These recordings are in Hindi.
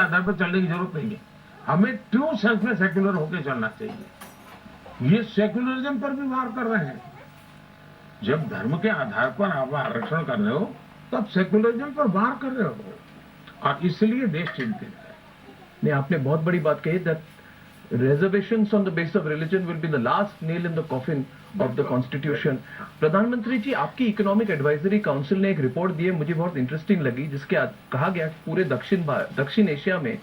आधार पर चलने की जरूरत नहीं है। हमें ट्रू सेंस में सेक्युलर होकर चलना चाहिए। ये सेक्युलरिज्म पर भी वार कर रहे हैं। जब धर्म के आधार पर आप आरक्षण कर रहे हो तब सेक्युलरिज्म पर वार कर रहे हो, और इसलिए देश चिंतित है। नहीं, आपने बहुत बड़ी बात कही that reservations on the basis of religion will be the last nail in the coffin of the constitution. प्रधानमंत्री जी, आपकी इकोनॉमिक एडवाइजरी काउंसिल ने एक रिपोर्ट दी है, मुझे बहुत इंटरेस्टिंग लगी, जिसके कहा गया पूरे दक्षिण एशिया में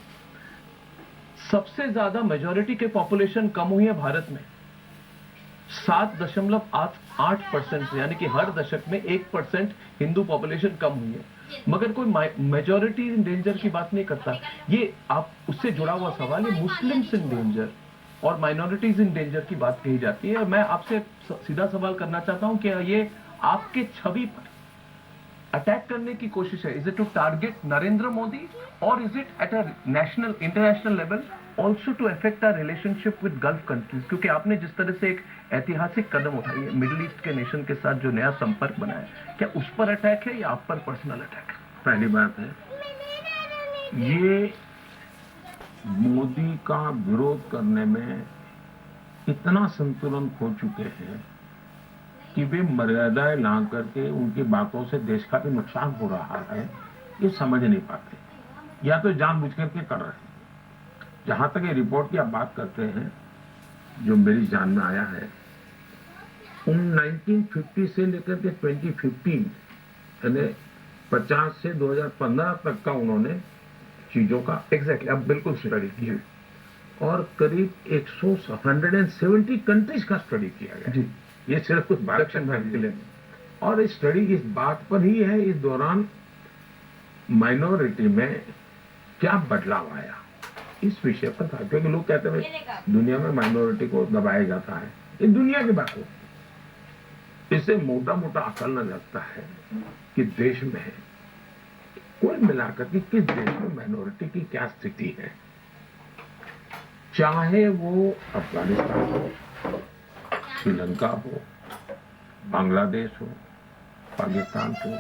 सबसे ज्यादा मेजोरिटी के पॉपुलेशन कम हुई है भारत में 7.8%, यानी कि हर दशक में 1% हिंदू पॉपुलेशन कम हुई है, मगर कोई मेजोरिटी इन डेंजर की बात नहीं करता। ये आप उससे जुड़ा हुआ सवाल है, मुस्लिम्स इन डेंजर और माइनॉरिटीज इन डेंजर की बात कही जाती है। मैं आपसे सीधा सवाल करना चाहता हूं कि ये आपके छवि पर अटैक करने की कोशिश है? Is it to target Narendra Modi और is it at a national international level also to affect our relationship with gulf countries? क्योंकि आपने जिस तरह से एक ऐतिहासिक कदम उठाई है, मिडिल ईस्ट के नेशन के साथ जो नया संपर्क बनाया, क्या उस पर अटैक है या आप पर पर्सनल अटैक है? पहली बात है, ये मोदी का विरोध करने में इतना संतुलन खो चुके हैं कि वे मर्यादाएं ला करके उनकी बातों से देश का भी नुकसान हो रहा है, ये समझ नहीं पाते, या तो जानबूझ करके कर रहे हैं। जहां तक ये रिपोर्ट की आप बात करते हैं, जो मेरी जान में आया है, उन 1950 से लेकर के 2015 यानी 50 से 2015 तक का उन्होंने चीजों का एग्जैक्टली अब बिल्कुल स्टडी किया, और करीब 170 कंट्रीज का स्टडी किया गया जी। ये सिर्फ कुछ दक्षिण भारत के लिए, और इस स्टडी इस बात पर ही है, इस दौरान माइनॉरिटी में क्या बदलाव आया इस विषय पर था। क्योंकि लोग कहते हैं दुनिया में माइनॉरिटी को दबाया जाता है, ये दुनिया की बात हो। इससे मोटा मोटा आकलन लगता है कि देश में कुल मिलाकर के किस देश में माइनॉरिटी की क्या स्थिति है, चाहे वो अफगानिस्तान हो, श्रीलंका हो, बांग्लादेश हो, पाकिस्तान हो।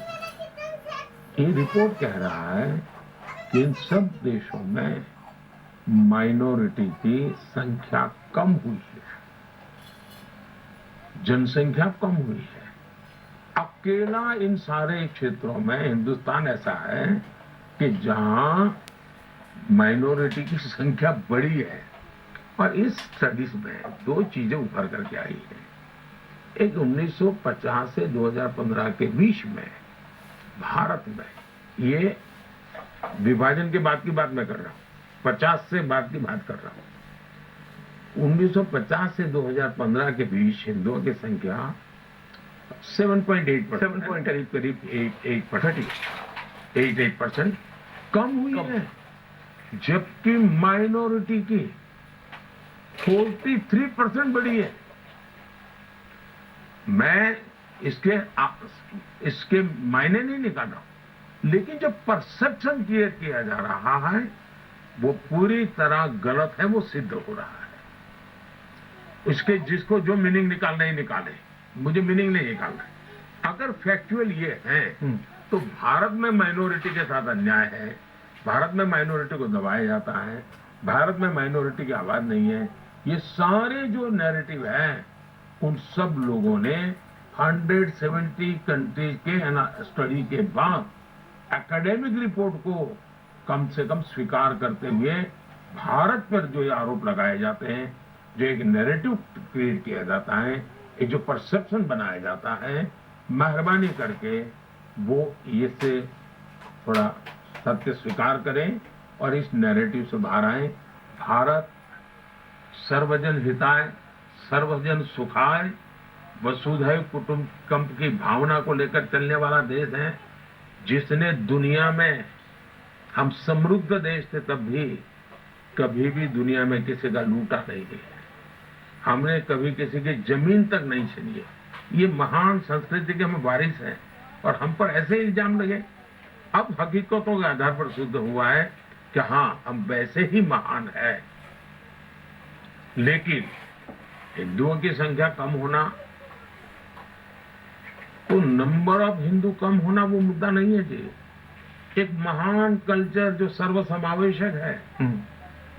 ये रिपोर्ट कह रहा है कि इन सब देशों में माइनॉरिटी की संख्या कम हुई है, जनसंख्या कम हुई है। अकेला इन सारे क्षेत्रों में हिंदुस्तान ऐसा है कि जहां माइनॉरिटी की संख्या बढ़ी है। और इस स्टडीज में दो चीजें उभर करके आई है। एक 1950 से 2015 के बीच में भारत में, ये विभाजन के बाद की बात मैं कर रहा हूं, 50 से बाद की बात कर रहा हूं। 1950 से 2015 के बीच हिंदुओं की संख्या 7.8%, करीब 8% कम हुई है, जबकि माइनॉरिटी की 43% बढ़ी है। मैं इसके मायने नहीं निकाल रहा हूं, लेकिन जो परसेप्शन क्रिएट किया जा रहा है वो पूरी तरह गलत है, वो सिद्ध हो रहा है। इसके जिसको जो मीनिंग निकालना ही निकाले, मुझे मीनिंग नहीं निकालना है। अगर फैक्चुअल ये है तो भारत में माइनॉरिटी के साथ अन्याय है, भारत में माइनॉरिटी को दबाया जाता है, भारत में माइनॉरिटी की आवाज नहीं है। ये सारे जो नैरेटिव है, उन सब लोगों ने 170 कंट्रीज के स्टडी के बाद एकेडमिक रिपोर्ट को कम से कम स्वीकार करते हुए भारत पर जो ये आरोप लगाए जाते हैं, जो एक नैरेटिव क्रिएट किया जाता है, एक जो परसेप्शन बनाया जाता है, मेहरबानी करके वो इससे थोड़ा सत्य स्वीकार करें और इस नैरेटिव से बाहर आए। भारत सर्वजन हिताय सर्वजन सुखाय वसुधैव कुटुंबकम की भावना को लेकर चलने वाला देश है, जिसने दुनिया में, हम समृद्ध देश थे तब भी, कभी भी दुनिया में किसी का लूटा नहीं है, हमने कभी किसी की जमीन तक नहीं छीनी है। ये महान संस्कृति के हम वारिस हैं, और हम पर ऐसे इल्जाम लगे। अब हकीकतों के आधार पर सिद्ध हुआ है कि हाँ, हम वैसे ही महान है। लेकिन हिंदुओं की संख्या कम होना, तो नंबर ऑफ हिंदू कम होना वो मुद्दा नहीं है जी। एक महान कल्चर जो सर्वसमावेशक है,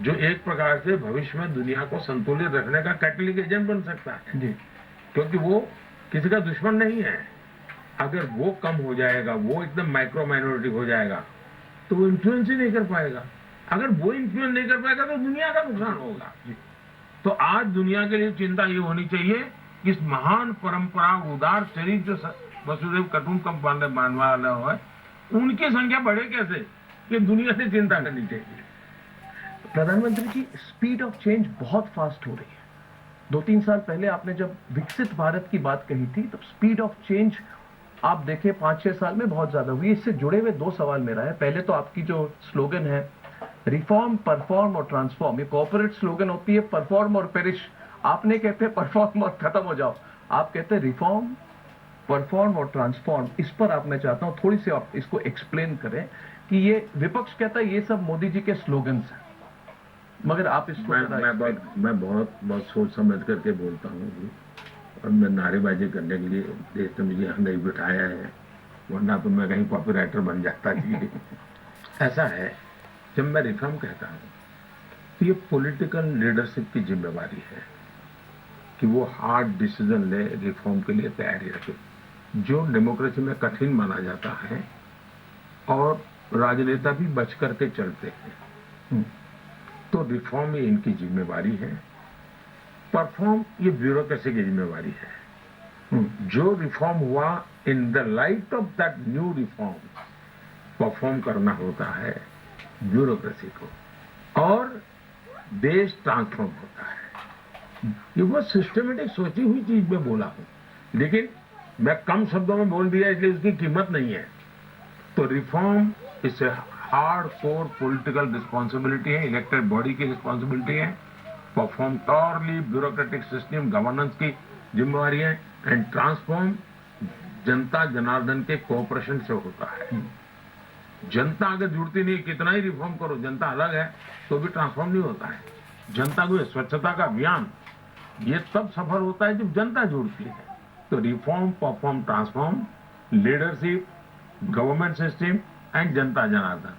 जो एक प्रकार से भविष्य में दुनिया को संतुलित रखने का कैटलिक एजेंट बन सकता है जी। क्योंकि वो किसी का दुश्मन नहीं है। अगर वो कम हो जाएगा, वो एकदम माइक्रो माइनॉरिटी हो जाएगा, तो वो इन्फ्लुएंस ही नहीं कर पाएगा। अगर वो इन्फ्लुएंस नहीं कर पाएगा तो दुनिया का नुकसान होगा। तो आज दुनिया के लिए चिंता ये होनी चाहिए कि इस महान परंपरा, उदार चरित्र जो वसुदेव कुटुंबकम मानने वाला है, उनकी संख्या बढ़े कैसे, ये दुनिया से चिंता करनी चाहिए। प्रधानमंत्री जी, स्पीड ऑफ चेंज बहुत फास्ट हो रही है। 2-3 साल पहले आपने जब विकसित भारत की बात कही थी, तो स्पीड ऑफ चेंज आप देखें 5-6 साल में बहुत ज्यादा हुई। इससे जुड़े हुए 2 सवाल मेरा है। पहले तो आपकी जो स्लोगन है रिफॉर्म, परफॉर्म और ट्रांसफॉर्म, ये कॉर्पोरेट स्लोगन होती है, परफॉर्म और पेरिश। आपने कहते हैं परफॉर्म और खत्म हो जाओ, आप कहते हैं रिफॉर्म, परफॉर्म और ट्रांसफॉर्म। इस पर आप, मैं चाहता हूं थोड़ी सी आप इसको एक्सप्लेन करें कि ये विपक्ष कहता है ये सब मोदी जी के स्लोगन्स हैं, मगर आप इसको मैं बहुत सोच समझ करके बोलता हूँ और मैं नारेबाजी करने के लिए देश ने मुझे यहाँ नहीं बिठाया है, वरना तो मैं कहीं कॉपीराइटर बन जाता जी। ऐसा है, जब मैं रिफॉर्म कहता हूँ तो ये पॉलिटिकल लीडरशिप की जिम्मेवारी है कि वो हार्ड डिसीजन ले, रिफॉर्म के लिए तैयारी रखे, जो डेमोक्रेसी में कठिन माना जाता है और राजनेता भी बच करके चलते हैं। तो रिफॉर्म ये इनकी जिम्मेवारी है, परफॉर्म ये ब्यूरोक्रेसी की जिम्मेवारी है। जो रिफॉर्म हुआ, in the light of that new reform perform करना होता है ब्यूरोक्रेसी को, और देश ट्रांसफॉर्म होता है। ये वो सिस्टमेटिक सोची हुई चीज मैं बोला हूं, लेकिन मैं कम शब्दों में बोल दिया इसलिए उसकी कीमत नहीं है। तो रिफॉर्म इससे हार्ड कोर पॉलिटिकल रिस्पॉन्सिबिलिटी है, इलेक्टेड बॉडी की रिस्पॉन्सिबिलिटी है। परफॉर्म टॉरली ब्यूरोक्रेटिक सिस्टम गवर्नेंस की जिम्मेवारी है। एंड ट्रांसफॉर्म जनता जनार्दन के कोऑपरेशन से होता है। जनता अगर जुड़ती नहीं, कितना ही रिफॉर्म करो, जनता अलग है तो भी ट्रांसफॉर्म नहीं होता है। जनता को स्वच्छता का अभियान ये तब सफल होता है जब जनता जुड़ती है। तो reform, perform, transform, leadership, government system and जनता जनार्दन,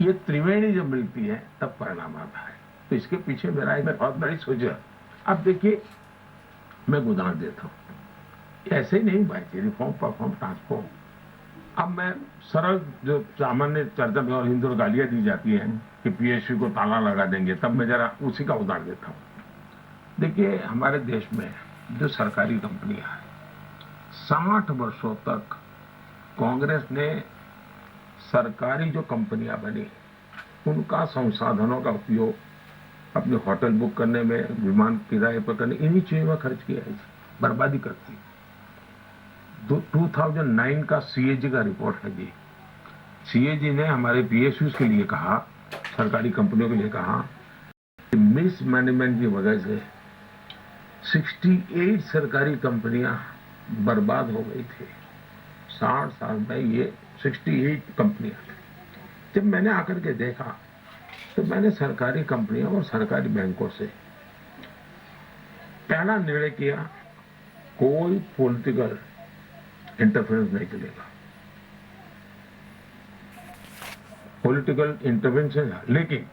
ये त्रिवेणी जब मिलती है तब परिणाम आता है। तो इसके पीछे मेरा एक बहुत बड़ी सोच है। अब देखिए, मैं उदाहरण देता हूं, ऐसे ही नहीं भाई, रिफॉर्म, परफॉर्म, ट्रांसफॉर्म। अब मैं सरल जो सामान्य चर्चा में और हिंदू गालियां दी जाती है कि पीएसयू को ताला लगा देंगे, तब मैं जरा उसी का उदाहरण देता हूं। देखिए, हमारे देश में जो सरकारी कंपनियां हैं, 60 वर्षों तक कांग्रेस ने सरकारी जो कंपनियां बनी उनका संसाधनों का उपयोग अपने होटल बुक करने में, विमान किराए पर करने, इन्हीं चीजों में खर्च किया है, बर्बादी करती। 2009 का सीएजी का रिपोर्ट है जी। सीएजी ने हमारे पीएसयूज के लिए कहा, सरकारी कंपनियों के लिए कहा कि मिस मैनेजमेंट की वजह से 68 सरकारी कंपनियां बर्बाद हो गई थी। 60 साल में ये 68 कंपनियां। जब मैंने आकर के देखा तो मैंने सरकारी कंपनियों और सरकारी बैंकों से पहला निर्णय किया, कोई पॉलिटिकल इंटरफेरेंस नहीं चलेगा। पॉलिटिकल इंटरवेंशन, लेकिन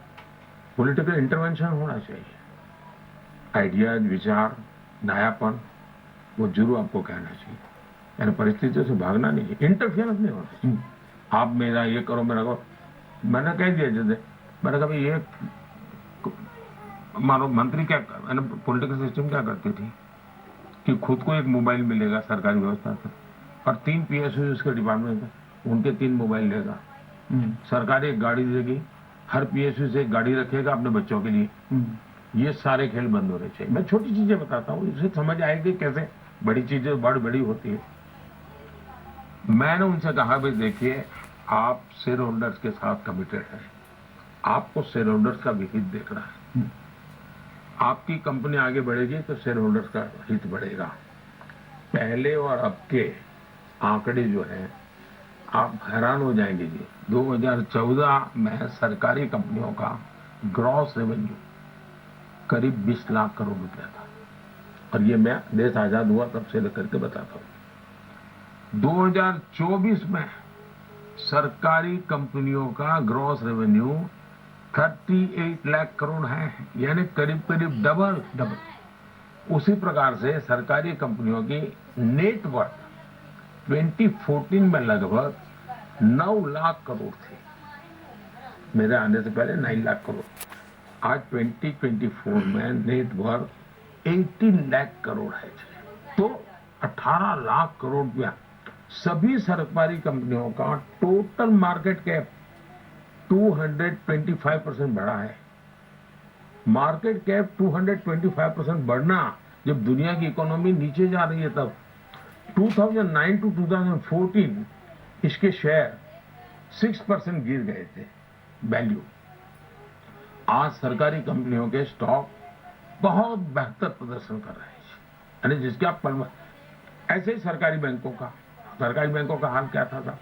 पॉलिटिकल इंटरवेंशन होना चाहिए। आइडियाज, विचार, नयापन, वो जरूर आपको कहना चाहिए, यानी परिस्थितियों से भागना नहीं है, इंटरफेरेंस नहीं होना चाहिए। आप मेरा ये करो, मेरा करो। मैंने कह दिया, जैसे मैंने कहा ये मानो मंत्री क्या, पॉलिटिकल सिस्टम क्या करती थी कि खुद को एक मोबाइल मिलेगा सरकारी व्यवस्था से, और 3 पीएसयू उसके डिपार्टमेंट में, उनके 3 मोबाइल लेगा। सरकार एक गाड़ी देगी, हर पीएसयू से एक गाड़ी रखेगा अपने बच्चों के लिए। ये सारे खेल बंद होने चाहिए। मैं छोटी चीजें बताता हूँ, इससे समझ आएगी कैसे बड़ी चीजें बड़ी होती है। मैंने उनसे कहा, भाई देखिए, आप शेयर होल्डर्स के साथ कमिटेड हैं, आपको शेयर होल्डर्स का भी हित देखना है। आपकी कंपनी आगे बढ़ेगी तो शेयर होल्डर्स का हित बढ़ेगा। पहले और अब के आंकड़े जो हैं, आप हैरान हो जाएंगे जी। 2014 में सरकारी कंपनियों का ग्रॉस रेवेन्यू करीब 20 लाख करोड़ रुपया था, और ये मैं देश आजाद हुआ तब से लेकर के बताता हूँ। 2024 में सरकारी कंपनियों का ग्रॉस रेवेन्यू 38 लाख करोड़ है, यानी करीब करीब डबल। उसी प्रकार से सरकारी कंपनियों की नेट वर्थ 2014 में लगभग 9 लाख करोड़ थी, मेरे आने से पहले 9 लाख करोड़। आज 2024 में नेट वर्थ 18 लाख करोड़ है, तो 18 लाख करोड़ रुपया। सभी सरकारी कंपनियों का टोटल मार्केट कैप 225% बढ़ा है। मार्केट कैप 225% बढ़ना, जब दुनिया की इकोनॉमी नीचे जा रही है तब। 2009 टू 2014 इसके शेयर 6% गिर गए थे वैल्यू। आज सरकारी कंपनियों के स्टॉक बहुत बेहतर प्रदर्शन कर रहे हैं, यानी जिसके आप ऐसे ही सरकारी बैंकों का हाल क्या था?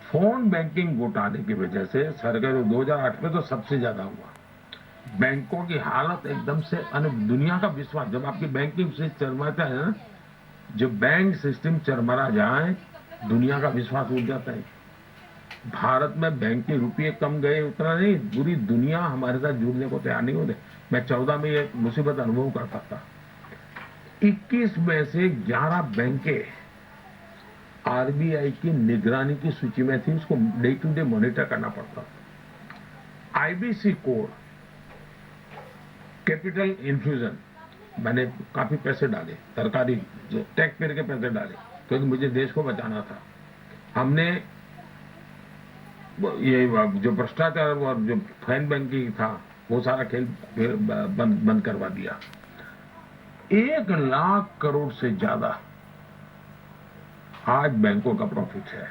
फोन बैंकिंग घोटाले की वजह से सरकारी 2008 में तो सबसे ज्यादा हुआ। बैंकों की हालत एकदम से, दुनिया का विश्वास, जब आपकी बैंकिंग से चरमराता है ना, जब बैंक सिस्टम चरमरा जाए दुनिया का विश्वास उठ जाता है। भारत में बैंक के रुपये कम गए उतना नहीं, पूरी दुनिया हमारे साथ जुड़ने को तैयार नहीं होते। मैं 14 में ये मुसीबत अनुभव करता था। 21 में से 11 बैंकें आरबीआई की निगरानी की सूची में थी, उसको डे टू डे मॉनिटर करना पड़ता था। आईबीसी कोड, कैपिटल इन्फ्यूजन, मैंने काफी पैसे डाले, सरकारी टैक्स पेयर के पैसे डाले, क्योंकि मुझे देश को बचाना था। हमने ये जो भ्रष्टाचार और जो फैन बैंकिंग था वो सारा खेल बंद करवा दिया। 1 लाख करोड़ से ज्यादा आज बैंकों का प्रॉफिट है।